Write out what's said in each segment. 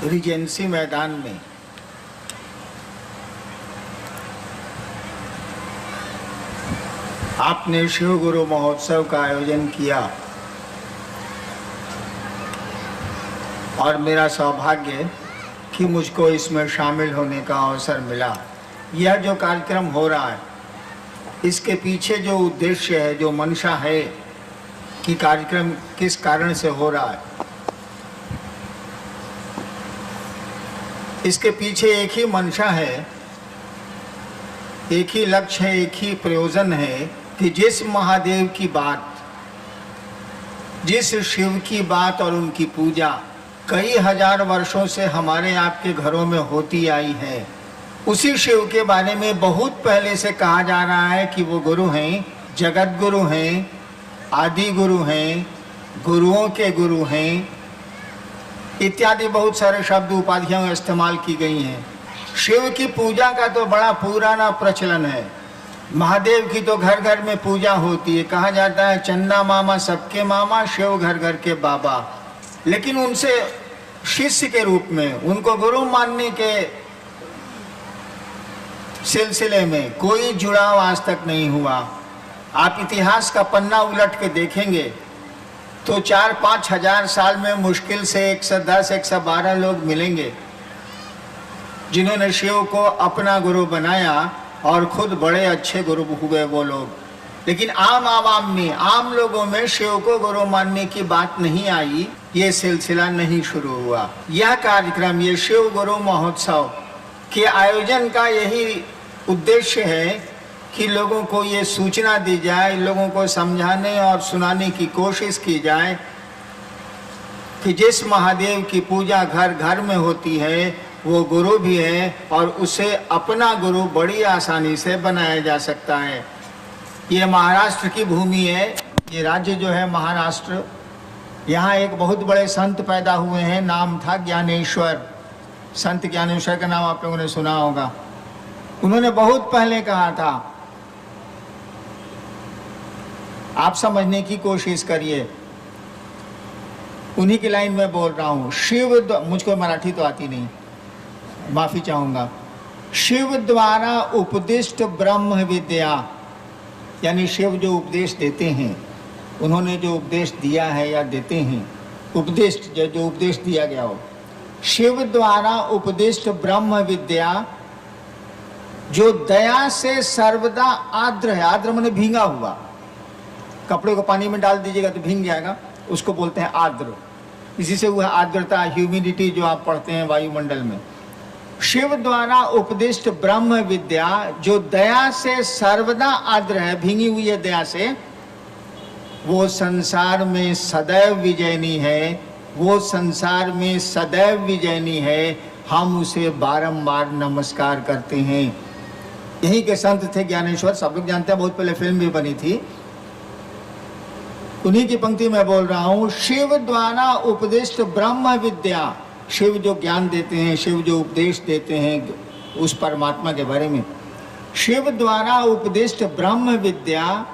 Regency मैदान में आपने शिव गुरु महोत्सव का आयोजन किया और मेरा सौभाग्य कि मुझको इसमें शामिल होने का अवसर मिला। यह जो कार्यक्रम हो रहा है, इसके पीछे जो उद्देश्य है, जो मंशा है कि कार्यक्रम किस कारण से हो रहा है, इसके पीछे एक ही मंशा है, एक ही लक्ष्य है, एक ही प्रयोजन है कि जिस महादेव की बात, जिस शिव की बात और उनकी पूजा कई हजार वर्षों से हमारे आपके घरों में होती आई है, उसी शिव के बारे में बहुत पहले से कहा जा रहा है कि वो गुरु हैं, जगत गुरु हैं, आदि गुरु हैं, गुरुओं के गुरु हैं, इत्यादि बहुत सारे शब्द उपाधियां इस्तेमाल की गई हैं। शिव की पूजा का तो बड़ा पुराना प्रचलन है। महादेव की तो घर घर में पूजा होती है। कहा जाता है चंदा मामा सबके मामा, शिव घर घर के बाबा। लेकिन उनसे शिष्य के रूप में, उनको गुरु मानने के सिलसिले में कोई जुड़ाव आज तक नहीं हुआ। आप इतिहास का पन्ना उलट के देखेंगे तो 4-5 हजार साल में मुश्किल से 110-112 लोग मिलेंगे जिन्होंने शिव को अपना गुरु बनाया और खुद बड़े अच्छे गुरु हुए वो लोग। लेकिन आम आवाम में, आम लोगों में शिव को गुरु मानने की बात नहीं आई, ये सिलसिला नहीं शुरू हुआ। यह कार्यक्रम, ये शिव गुरु महोत्सव के आयोजन का यही उद्देश्य है कि लोगों को ये सूचना दी जाए, लोगों को समझाने और सुनाने की कोशिश की जाए कि जिस महादेव की पूजा घर घर में होती है वो गुरु भी है और उसे अपना गुरु बड़ी आसानी से बनाया जा सकता है। ये महाराष्ट्र की भूमि है, ये राज्य जो है महाराष्ट्र, यहाँ एक बहुत बड़े संत पैदा हुए हैं, नाम था ज्ञानेश्वर। संत ज्ञानेश्वर का नाम आप लोगों ने सुना होगा। उन्होंने बहुत पहले कहा था, आप समझने की कोशिश करिए, उन्हीं की लाइन में बोल रहा हूँ। शिव, मुझको मराठी तो आती नहीं, माफी चाहूंगा। शिव द्वारा उपदिष्ट ब्रह्म विद्या, यानी शिव जो उपदेश देते हैं, उन्होंने जो उपदेश दिया है या देते हैं, उपदिष्ट जो उपदेश दिया गया हो, शिव द्वारा उपदिष्ट ब्रह्म विद्या जो दया से सर्वदा आर्द्र है। आर्द्र माने भींगा हुआ, कपड़े को पानी में डाल दीजिएगा तो भींग जाएगा, उसको बोलते हैं आर्द्र। इसी से हुआ आर्द्रता, ह्यूमिडिटी जो आप पढ़ते हैं वायुमंडल में। शिव द्वारा उपदिष्ट ब्रह्म विद्या जो दया से सर्वदा आर्द्र है, भींगी हुई है दया से, वो संसार में सदैव विजयनी है, वो संसार में सदैव विजयनी है। हम उसे बारंबार नमस्कार करते हैं। यही के संत थे ज्ञानेश्वर, सब लोग जानते हैं, बहुत पहले फिल्म भी बनी थी। उन्हीं की पंक्ति में बोल रहा हूं। शिव द्वारा उपदिष्ट ब्रह्म विद्या, शिव जो ज्ञान देते हैं, शिव जो उपदेश देते हैं उस परमात्मा के बारे में, शिव द्वारा उपदिष्ट ब्रह्म विद्या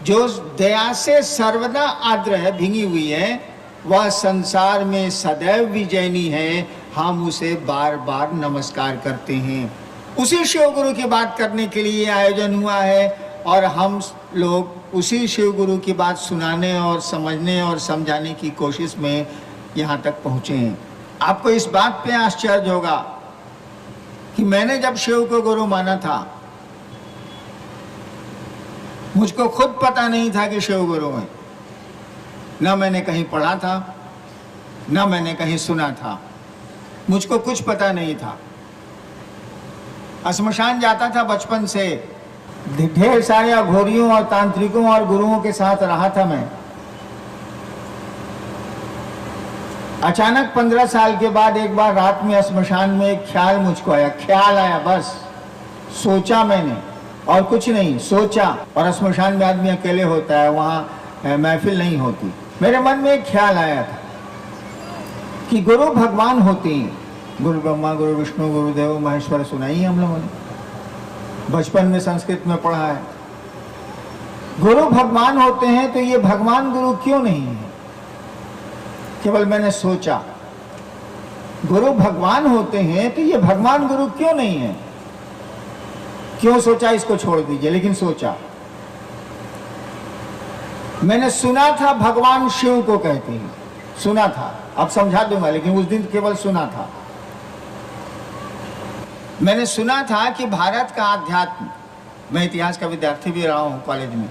जो दया से सर्वदा आर्द्र है, भींगी हुई है, वह संसार में सदैव विजयनी है। हम उसे बार बार नमस्कार करते हैं। उसी शिव गुरु की बात करने के लिए आयोजन हुआ है और हम लोग उसी शिव गुरु की बात सुनाने और समझने और समझाने की कोशिश में यहाँ तक पहुँचे हैं। आपको इस बात पे आश्चर्य होगा कि मैंने जब शिव को गुरु माना था, मुझको खुद पता नहीं था कि शिव गुरु है। न मैंने कहीं पढ़ा था, न मैंने कहीं सुना था, मुझको कुछ पता नहीं था। श्मशान जाता था बचपन से, ढेर सारे अघोरियों और तांत्रिकों और गुरुओं के साथ रहा था मैं। अचानक 15 साल के बाद एक बार रात में श्मशान में एक ख्याल मुझको आया, ख्याल आया, बस सोचा मैंने और कुछ नहीं, सोचा। और श्मशान में आदमी अकेले होता है, वहाँ महफिल नहीं होती। मेरे मन में एक ख्याल आया था कि गुरु भगवान होते हैं, गुरु ब्रह्मा गुरु विष्णु गुरुदेव महेश्वर, सुना ही हम लोगों ने, बचपन में संस्कृत में पढ़ा है। गुरु भगवान होते हैं तो ये भगवान गुरु क्यों नहीं है? केवल मैंने सोचा। गुरु भगवान होते हैं तो ये भगवान गुरु क्यों नहीं है? क्यों सोचा इसको छोड़ दीजिए, लेकिन सोचा। मैंने सुना था भगवान शिव को कहते हैं, सुना था, अब समझा दूंगा, लेकिन उस दिन केवल सुना था। मैंने सुना था कि भारत का अध्यात्म, मैं इतिहास का विद्यार्थी भी रहा हूं कॉलेज में,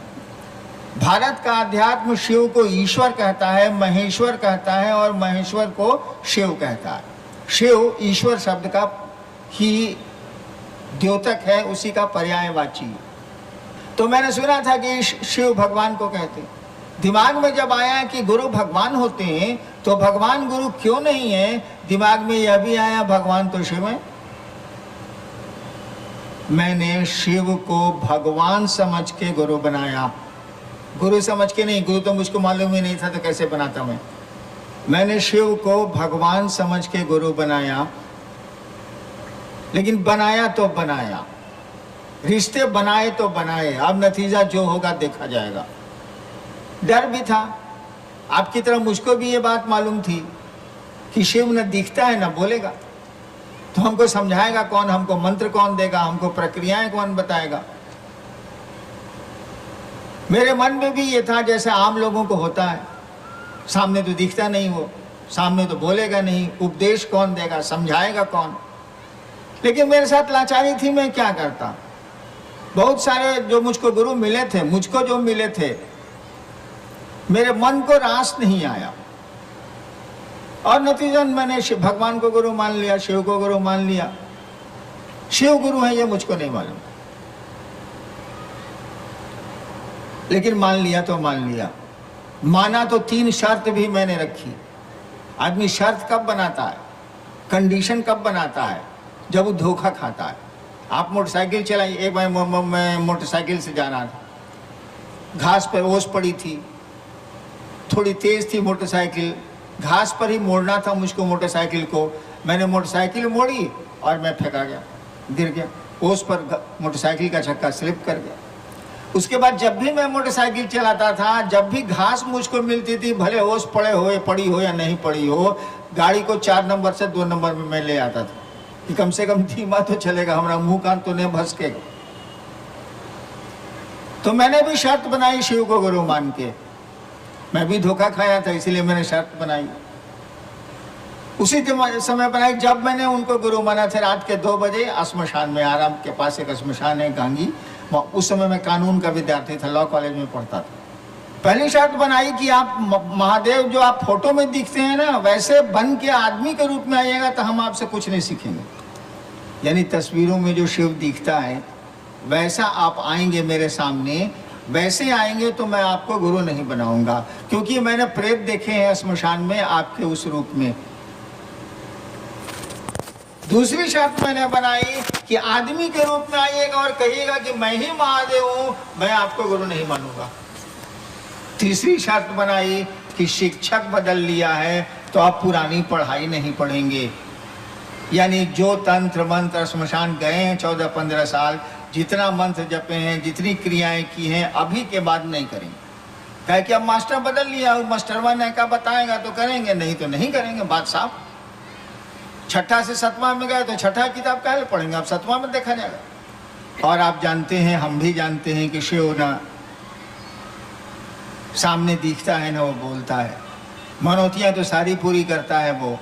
भारत का अध्यात्म शिव को ईश्वर कहता है, महेश्वर कहता है, और महेश्वर को शिव कहता है। शिव ईश्वर शब्द का ही द्योतक है, उसी का पर्यायवाची। तो मैंने सुना था कि शिव भगवान को कहते। दिमाग में जब आया कि गुरु भगवान होते हैं तो भगवान गुरु क्यों नहीं है, दिमाग में यह भी आया भगवान तो शिव है। मैंने शिव को भगवान समझ के गुरु बनाया, गुरु समझ के नहीं। गुरु तो मुझको मालूम ही नहीं था तो कैसे बनाता मैं। मैंने शिव को भगवान समझ के गुरु बनाया, लेकिन बनाया तो बनाया, रिश्ते बनाए तो बनाए, अब नतीजा जो होगा देखा जाएगा। डर भी था, आपकी तरह मुझको भी ये बात मालूम थी कि शिव न दिखता है न बोलेगा, तो हमको समझाएगा कौन, हमको मंत्र कौन देगा, हमको प्रक्रियाएं कौन बताएगा। मेरे मन में भी ये था जैसे आम लोगों को होता है, सामने तो दिखता नहीं वो, सामने तो बोलेगा नहीं, उपदेश कौन देगा, समझाएगा कौन। लेकिन मेरे साथ लाचारी थी, मैं क्या करता। बहुत सारे जो मुझको गुरु मिले थे, मुझको जो मिले थे, मेरे मन को रास नहीं आया, और नतीजन मैंने भगवान को गुरु मान लिया, शिव को गुरु मान लिया। शिव गुरु है ये मुझको नहीं मालूम, लेकिन मान लिया तो मान लिया। माना तो 3 शर्त भी मैंने रखी। आदमी शर्त कब बनाता है, कंडीशन कब बनाता है, जब वो धोखा खाता है। आप मोटरसाइकिल चलाई, एक बार मैं मोटरसाइकिल से जा रहा था, घास पे ओस पड़ी थी, थोड़ी तेज थी मोटरसाइकिल, घास पर ही मोड़ना था मुझको मोटरसाइकिल को। मैंने मोटरसाइकिल मोड़ी और मैं फेंका गया, गिर गया ओस पर, मोटरसाइकिल का चक्का स्लिप कर गया। उसके बाद जब भी मैं मोटरसाइकिल चलाता था, जब भी घास मुझको मिलती थी, भले ओस पड़ी हो या नहीं पड़ी हो, गाड़ी को 4 नंबर से 2 नंबर में मैं ले आता था कि कम से कम धीमा तो चलेगा, हमारा मुंह कान तो नहीं भसकेगा। तो मैंने भी शर्त बनाई शिव को गुरु मान के। मैं भी धोखा खाया था, इसीलिए मैंने शर्त बनाई। उसी समय बनाई जब मैंने उनको गुरु माना था। रात के 2 बजे श्मशान में, आराम के पास एक श्मशान है गांगी, उस समय मैं कानून का विद्यार्थी था, लॉ कॉलेज में पढ़ता था। पहली शर्त बनाई कि आप महादेव जो आप फोटो में दिखते हैं ना, वैसे बन के आदमी के रूप में आइएगा तो हम आपसे कुछ नहीं सीखेंगे। यानी तस्वीरों में जो शिव दिखता है वैसा आप आएंगे मेरे सामने, वैसे आएंगे तो मैं आपको गुरु नहीं बनाऊंगा, क्योंकि मैंने प्रेत देखे हैं श्मशान में आपके उस रूप में। दूसरी शर्त मैंने बनाई कि आदमी के रूप में आइएगा और कहिएगा कि मैं ही महादेव हूं, मैं आपको गुरु नहीं मानूंगा। तीसरी शर्त बनाई कि शिक्षक बदल लिया है तो आप पुरानी पढ़ाई नहीं पढ़ेंगे। यानी जो तंत्र मंत्र श्मशान गए हैं 14-15 साल, जितना मंत्र जपे हैं, जितनी क्रियाएं की हैं, अभी के बाद नहीं करेंगे। कहे कि अब मास्टर बदल लिया, मास्टरवा ने क्या बताएगा तो करेंगे, नहीं तो नहीं करेंगे, बात साफ। 6ठा से 7वां में गए तो 6ठा किताब काहे पढ़ेंगे, अब 7वां में देखा जाएगा। और आप जानते हैं, हम भी जानते हैं कि शिव ना सामने दिखता है ना वो बोलता है। मनौतियां तो सारी पूरी करता है वो,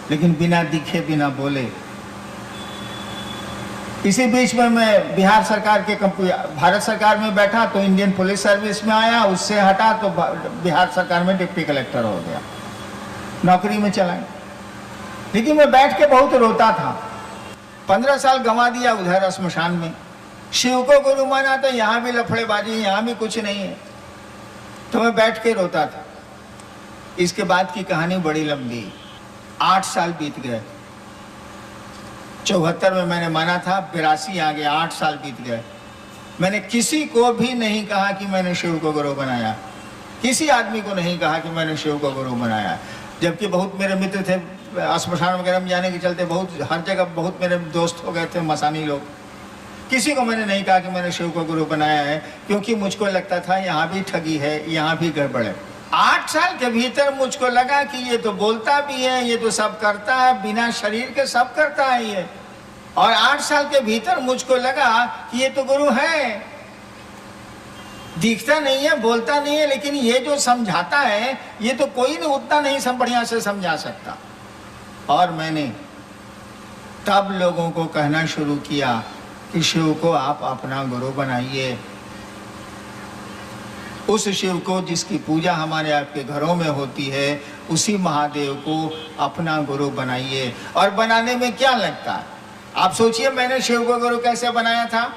लेकिन बिना दिखे बिना बोले। इसी बीच में मैं बिहार सरकार के भारत सरकार में बैठा तो इंडियन पुलिस सर्विस में आया, उससे हटा तो बिहार सरकार में डिप्टी कलेक्टर हो गया, नौकरी में चला। लेकिन मैं बैठ के बहुत रोता था। 15 साल गंवा दिया उधर श्मशान में। शिव को गुरु माना तो यहाँ भी लफड़ेबाजी, यहाँ भी कुछ नहीं है, तो मैं बैठ के रोता था। इसके बाद की कहानी बड़ी लंबी। 8 साल बीत गए। 74 में मैंने माना था, 82 आ गया, 8 साल बीत गए। मैंने किसी को भी नहीं कहा कि मैंने शिव को गुरु बनाया, किसी आदमी को नहीं कहा कि मैंने शिव को गुरु बनाया। जबकि बहुत मेरे मित्र थे, श्मशान वगैरह में जाने के चलते बहुत हर जगह बहुत मेरे दोस्त हो गए थे मसानी लोग। किसी को मैंने नहीं कहा कि मैंने शिव को गुरु बनाया है, क्योंकि मुझको लगता था यहाँ भी ठगी है, यहाँ भी गड़बड़ है। 8 साल के भीतर मुझको लगा कि ये तो बोलता भी है, ये तो सब करता है, बिना शरीर के सब करता है ये। और 8 साल के भीतर मुझको लगा कि ये तो गुरु है, दिखता नहीं है, बोलता नहीं है, लेकिन ये जो समझाता है ये तो कोई नहीं उतना नहीं बढ़िया से समझा सकता। और मैंने तब लोगों को कहना शुरू किया कि शिव को आप अपना गुरु बनाइए। उस शिव को जिसकी पूजा हमारे आपके घरों में होती है, उसी महादेव को अपना गुरु बनाइए। और बनाने में क्या लगता है? आप सोचिए, मैंने शिव को गुरु कैसे बनाया था।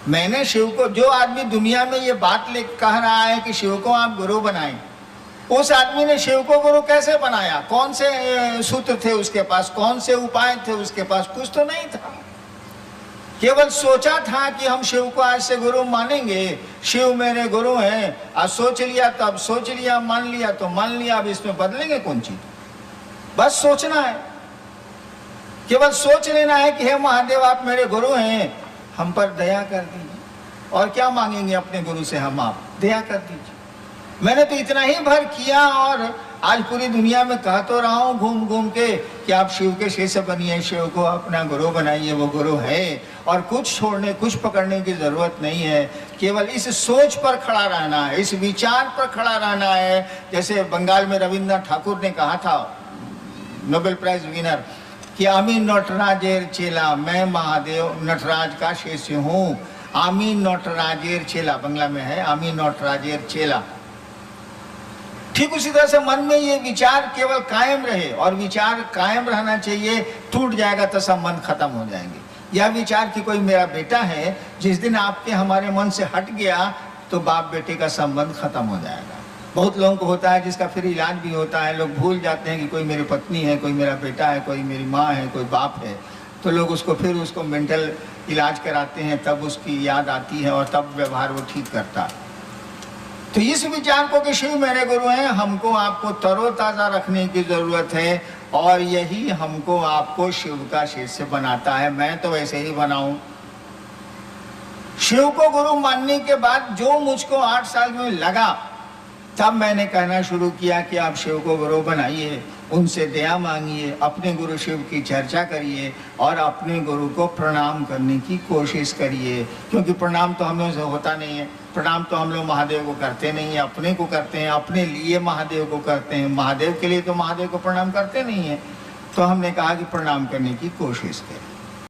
मैंने शिव को, जो आदमी दुनिया में ये बात कह रहा है कि शिव को आप गुरु बनाएं, उस आदमी ने शिव को गुरु कैसे बनाया? कौन से सूत्र थे उसके पास, कौन से उपाय थे उसके पास? कुछ तो नहीं था। केवल सोचा था कि हम शिव को आज से गुरु मानेंगे, शिव मेरे गुरु हैं। आज सोच लिया तो अब सोच लिया, मान लिया तो मान लिया, अब इसमें बदलेंगे कौन चीज? बस सोचना है, केवल सोच लेना है कि हे महादेव आप मेरे गुरु हैं, हम पर दया कर दीजिए। और क्या मांगेंगे अपने गुरु से हम? आप दया कर दीजिए। मैंने तो इतना ही भर किया और आज पूरी दुनिया में कह तो रहा हूँ घूम घूम के कि आप शिव के शिष्य बनिए, शिव को अपना गुरु बनाइए, वो गुरु है। और कुछ छोड़ने, कुछ पकड़ने की जरूरत नहीं है, केवल इस सोच पर खड़ा रहना है, इस विचार पर खड़ा रहना है। जैसे बंगाल में रविन्द्रनाथ ठाकुर ने कहा था, नोबेल प्राइज विनर, कि आमी नटराजेर चेला, मैं महादेव नटराज का शिष्य हूँ। आमी नटराजेर चेला, बंगला में है, आमी नटराजेर चेला। ठीक उसी तरह से मन में ये विचार केवल कायम रहे, और विचार कायम रहना चाहिए। टूट जाएगा तो सब मन खत्म हो जाएंगे। यह विचार कि कोई मेरा बेटा है, जिस दिन आपके हमारे मन से हट गया तो बाप बेटे का संबंध खत्म हो जाएगा। बहुत लोगों को होता है जिसका फिर इलाज भी होता है। लोग भूल जाते हैं कि कोई मेरी पत्नी है, कोई मेरा बेटा है, कोई मेरी माँ है, कोई बाप है, तो लोग उसको मेंटल इलाज कराते हैं, तब उसकी याद आती है और तब व्यवहार वो ठीक करता है। तो इस विचार को कि शिव मेरे गुरु हैं, हमको आपको तरोताजा रखने की जरूरत है, और यही हमको आपको शिव का शिष्य बनाता है। मैं तो वैसे ही बनाऊं। शिव को गुरु मानने के बाद जो मुझको 8 साल में लगा, तब मैंने कहना शुरू किया कि आप शिव को गुरु बनाइए, उनसे दया मांगिए, अपने गुरु शिव की चर्चा करिए और अपने गुरु को प्रणाम करने की कोशिश करिए। क्योंकि प्रणाम तो हम लोगों से होता नहीं है। प्रणाम तो हम लोग महादेव को करते नहीं है, अपने को करते हैं, अपने लिए महादेव को करते हैं। महादेव के लिए तो महादेव को प्रणाम करते नहीं है। तो हमने कहा कि प्रणाम करने की कोशिश करें।